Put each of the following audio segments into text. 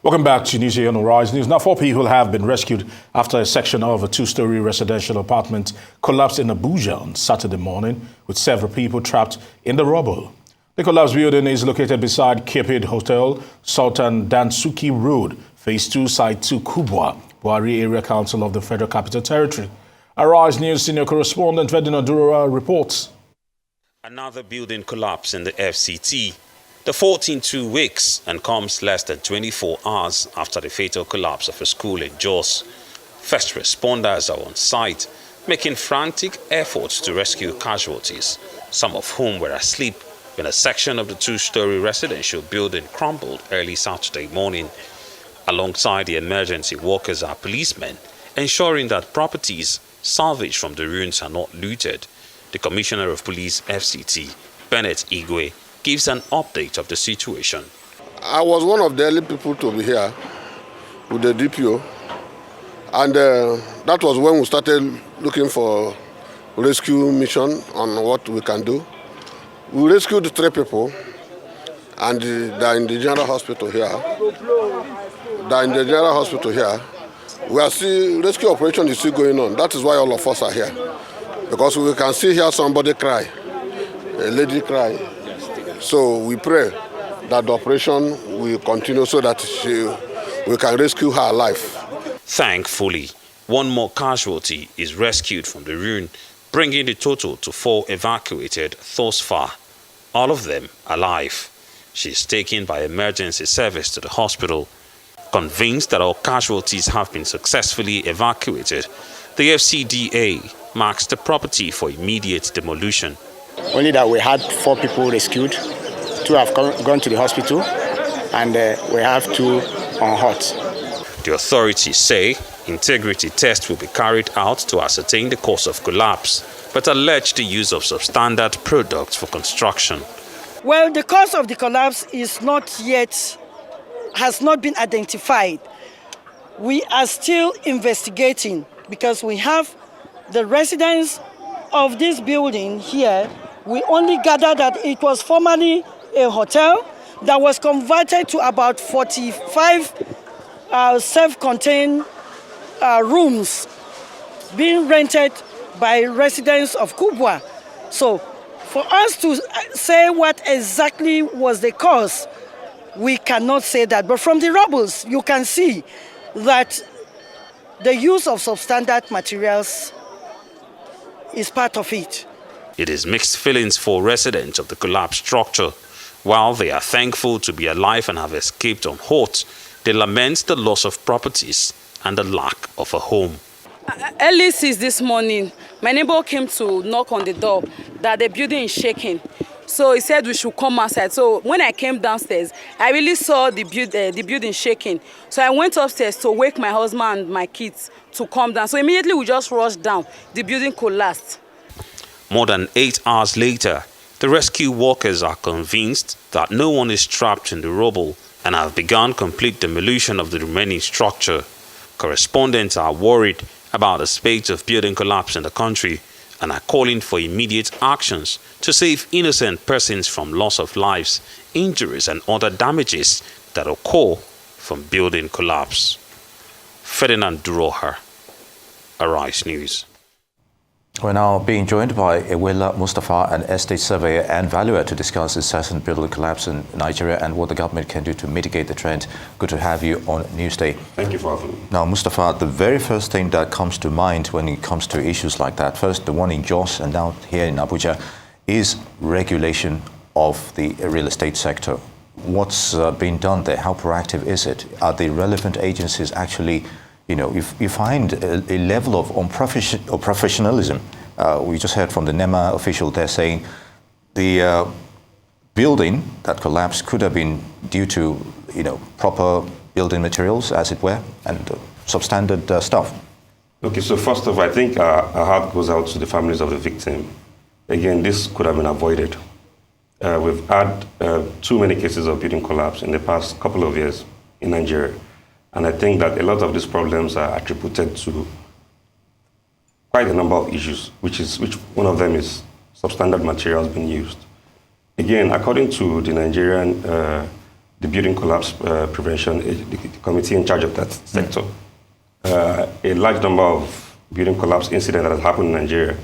Welcome back to News here on Rise News. Now, 4 people have been rescued after a section of a 2-story residential apartment collapsed in Abuja on Saturday morning, with several people trapped in the rubble. The collapsed building is located beside Cupid Hotel, Sultan Dansuki Road, Phase 2, Site 2, Kubwa, Buhari Area Council of the Federal Capital Territory. Our Rise News senior correspondent Ferdinand Durora reports. Another building collapse in the FCT. The 14 weeks and comes less than 24 hours after the fatal collapse of a school in Jos. First responders are on site, making frantic efforts to rescue casualties, some of whom were asleep when a section of the 2-story residential building crumbled early Saturday morning. Alongside the emergency workers are policemen, ensuring that properties salvaged from the ruins are not looted. The Commissioner of Police FCT, Bennett Igwe, gives an update of the situation. I was one of the early people to be here with the DPO, and that was when we started looking for rescue mission on what we can do. We rescued 3 people, and they're in the general hospital here. We are still, rescue operation is still going on. That is why all of us are here, because we can see here somebody cry, a lady cry. So we pray that the operation will continue so that we can rescue her alive. Thankfully, 1 more casualty is rescued from the ruin, bringing the total to 4 evacuated thus far, all of them alive. She is taken by emergency service to the hospital. Convinced that all casualties have been successfully evacuated, the FCDA marks the property for immediate demolition. Only that we had 4 people rescued, 2 have gone to the hospital, and we have 2 on hot. The authorities say integrity tests will be carried out to ascertain the cause of collapse, but allege the use of substandard products for construction. Well, the cause of the collapse has not been identified. We are still investigating because we have the residents of this building here. We only gathered that it was formerly a hotel that was converted to about 45 self-contained rooms being rented by residents of Kubwa. So for us to say what exactly was the cause, we cannot say that. But from the rubbles, you can see that the use of substandard materials is part of it. It is mixed feelings for residents of the collapsed structure. While they are thankful to be alive and have escaped unhurt, they lament the loss of properties and the lack of a home. Early since this morning, my neighbor came to knock on the door that the building is shaking. So he said we should come outside. So when I came downstairs, I really saw the building shaking. So I went upstairs to wake my husband and my kids to come down. So immediately we just rushed down. The building collapsed. More than 8 hours later, the rescue workers are convinced that no one is trapped in the rubble and have begun complete demolition of the remaining structure. Correspondents are worried about the spate of building collapse in the country and are calling for immediate actions to save innocent persons from loss of lives, injuries and other damages that occur from building collapse. Ferdinand Durora, Arise News. We're now being joined by Ewenla, Mustapha, an estate surveyor and valuer, to discuss incessant building collapse in Nigeria and what the government can do to mitigate the trend. Good to have you on Newsday. Thank you for having me. Now, Mustapha, the very first thing that comes to mind when it comes to issues like that, first the one in Jos and now here in Abuja, is regulation of the real estate sector. What's being done there? How proactive is it? Are the relevant agencies actually, if you find a level of professionalism? We just heard from the NEMA official there saying the building that collapsed could have been due to, proper building materials, as it were, and substandard stuff. Okay, so first of all, I think our heart goes out to the families of the victim. Again, this could have been avoided. We've had too many cases of building collapse in the past couple of years in Nigeria. And I think that a lot of these problems are attributed to quite a number of issues, which one of them is substandard materials being used. Again, according to the Nigerian the building collapse prevention, the committee in charge of that sector. A large number of building collapse incidents that has happened in Nigeria.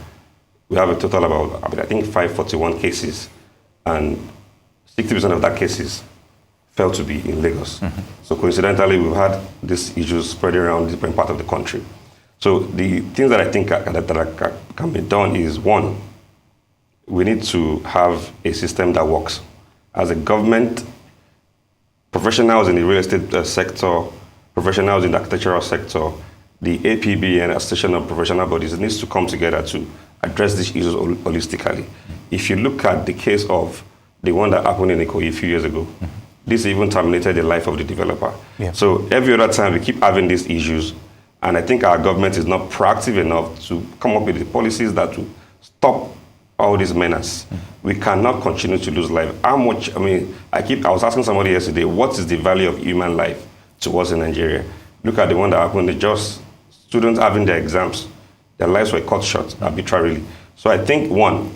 We have a total of about, I think, 541 cases, and 60% of that cases fell to be in Lagos. So coincidentally, we've had these issues spread around different parts of the country. So the things that I think that can be done is, one, we need to have a system that works. As a government, professionals in the real estate sector, professionals in the architectural sector, the APB and Association of Professional Bodies needs to come together to address these issues holistically. If you look at the case of the one that happened in Ikoyi a few years ago, this even terminated the life of the developer. Yeah. So every other time we keep having these issues, and I think our government is not proactive enough to come up with the policies that will stop all these menace. We cannot continue to lose life. How much, I was asking somebody yesterday, what is the value of human life to us in Nigeria? Look at the one that happened, just students having their exams, their lives were cut short arbitrarily. So I think, one,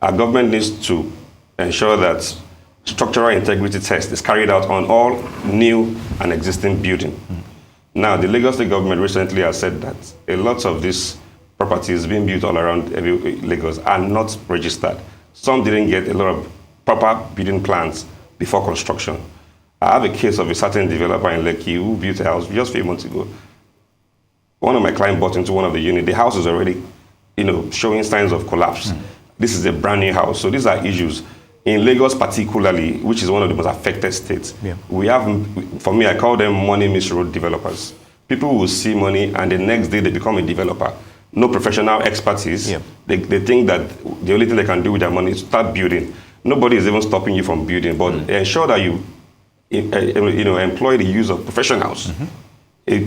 our government needs to ensure that structural integrity test is carried out on all new and existing building. Now, the Lagos State government recently has said that a lot of these properties being built all around Lagos are not registered. Some didn't get a lot of proper building plans before construction. I have a case of a certain developer in Lekki who built a house just a few months ago. One of my clients bought into one of the units. The house is already, showing signs of collapse. This is a brand new house. So these are issues. In Lagos particularly, which is one of the most affected states, we have, for me, I call them money misroad developers. People will see money and the next day they become a developer. No professional expertise. They think that the only thing they can do with their money is start building. Nobody is even stopping you from building, but ensure that you employ the use of professionals.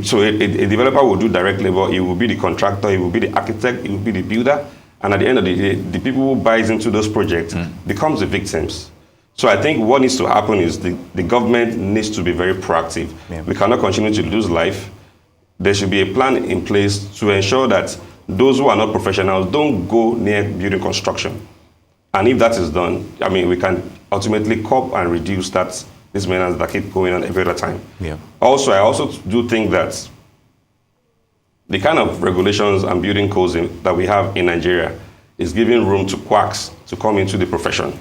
So a developer will do direct labor, he will be the contractor, he will be the architect, he will be the builder, and at the end of the day, the people who buys into those projects becomes the victims. So I think what needs to happen is the government needs to be very proactive. We cannot continue to lose life. There should be a plan in place to ensure that those who are not professionals don't go near building construction. And if that is done, we can ultimately curb and reduce these menace that keep going on every other time. Also, I also do think that the kind of regulations and building codes that we have in Nigeria is giving room to quacks to come into the profession.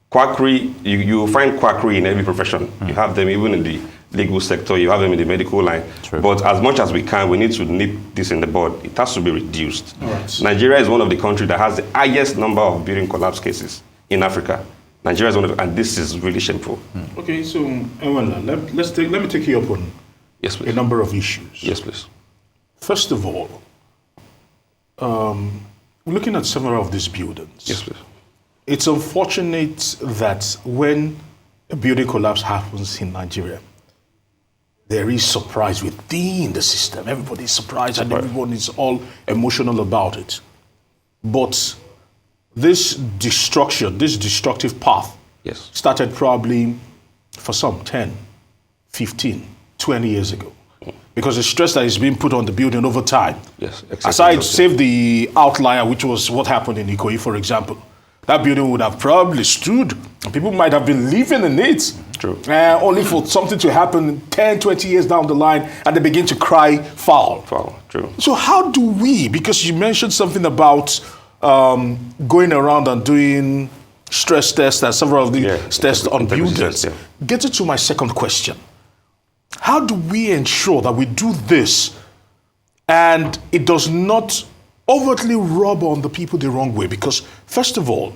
Quackery, you find quackery in every profession. You have them even in the legal sector, you have them in the medical line. True. But as much as we can, we need to nip this in the bud. It has to be reduced. Right. Nigeria is one of the countries that has the highest number of building collapse cases in Africa. Nigeria is one of, and this is really shameful. Okay, so Ewenla, let me take you up on Yes, please. a number of issues. Yes, please. First of all, looking at several of these buildings, Yes, please. it's unfortunate that when a building collapse happens in Nigeria, there is surprise within the system. Everybody is surprised and everyone is all emotional about it. But this destruction, this destructive path Yes. started probably for some 10, 15, 20 years ago. Because the stress that is being put on the building over time. Yes, exactly. Aside, save the outlier, which was what happened in Ikoyi, for example. That building would have probably stood, and people might have been living in it. True. Only for something to happen 10, 20 years down the line, and they begin to cry foul. Foul, true. So how do we, because you mentioned something about going around and doing stress tests and several of the tests on buildings. Getting to my second question. How do we ensure that we do this and it does not overtly rub on the people the wrong way? Because first of all,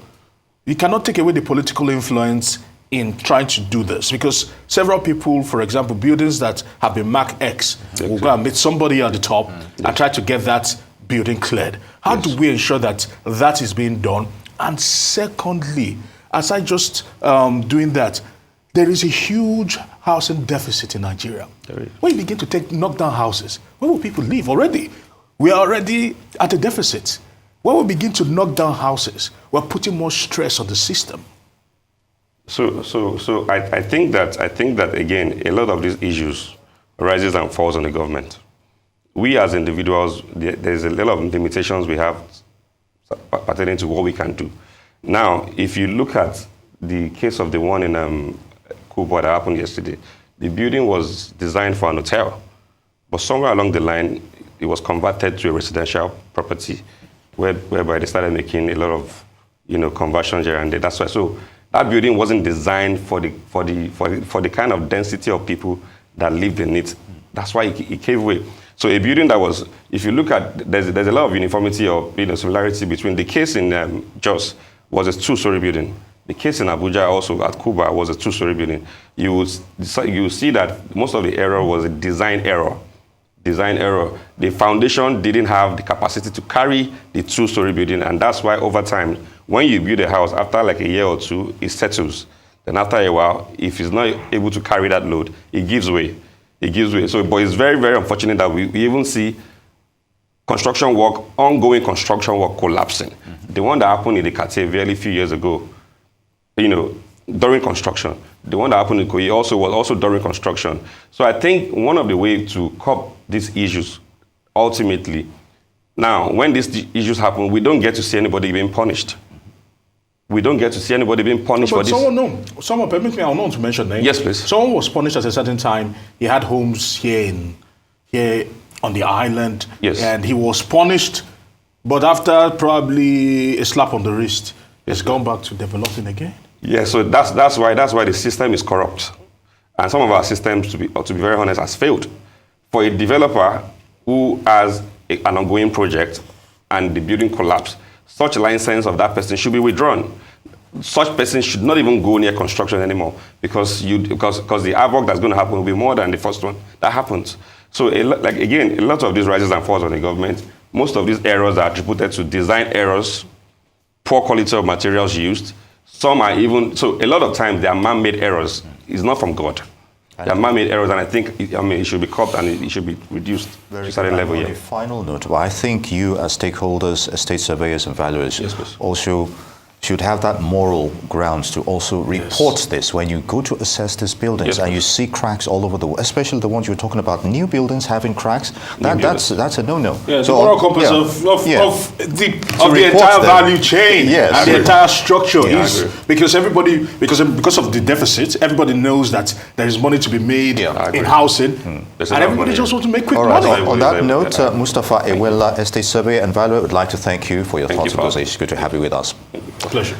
you cannot take away the political influence in trying to do this, because several people, for example, buildings that have been marked X, will go and meet somebody at the top and try to get that building cleared. How do we ensure that that is being done? And secondly, aside just doing that, there is a huge housing deficit in Nigeria. When you begin to knock down houses, where will people live already? We are already at a deficit. When we begin to knock down houses, we're putting more stress on the system. So I think that again, a lot of these issues rises and falls on the government. We as individuals, there's a lot of limitations we have pertaining to what we can do. Now, if you look at the case of the one in Kubwa that happened yesterday, the building was designed for an hotel, but somewhere along the line, it was converted to a residential property, whereby they started making a lot of, conversions here and there. That's why. So that building wasn't designed for the kind of density of people that lived in it. That's why it gave way. So a building that was, if you look at, there's a lot of uniformity or similarity between the case in Jos was a 2-story building. The case in Abuja also at Kuba was a 2-story building. You will see that most of the error was a design error. Design error. The foundation didn't have the capacity to carry the 2-story building, and that's why over time, when you build a house, after like a year or two, it settles. Then after a while, if it's not able to carry that load, it gives way. It gives way. So, but it's very, very unfortunate that we even see construction work, ongoing construction work collapsing. Mm-hmm. The one that happened in the Cartier very few years ago, during construction. The one that happened in Koyi was also during construction. So I think one of the ways to curb these issues, ultimately, now, when these issues happen, we don't get to see anybody being punished. We don't get to see anybody being punished for this. Someone, permit me, I want to mention names. Yes, please. Someone was punished at a certain time. He had homes here on the island. Yes. And he was punished, but after probably a slap on the wrist, he's gone back to developing again. Yeah, so that's why the system is corrupt. And some of our systems, to be very honest, has failed. For a developer who has an ongoing project and the building collapse, such license of that person should be withdrawn. Such person should not even go near construction anymore because the havoc that's going to happen will be more than the first one that happens. So a lot of these rises and falls on the government. Most of these errors are attributed to design errors, poor quality of materials used. Some are even, so a lot of times they are man-made errors. It's not from God. They are man-made errors, and I think it should be curbed and it should be reduced to a certain level. On a final note, I think you as stakeholders, as state surveyors and valuers, also should have that moral grounds to also report this when you go to assess these buildings and you see cracks all over the world, especially the ones you're talking about, new buildings having cracks. That's a no-no. Yeah, so the moral compass of the entire value chain and the entire structure is because of the deficit, everybody knows that there is money to be made in housing, and everybody just wants to make quick money. On that note, Mustapha Ewenla, estate surveyor and valuer, would like to thank you for your thoughts on this. It's good to have you with us. A pleasure.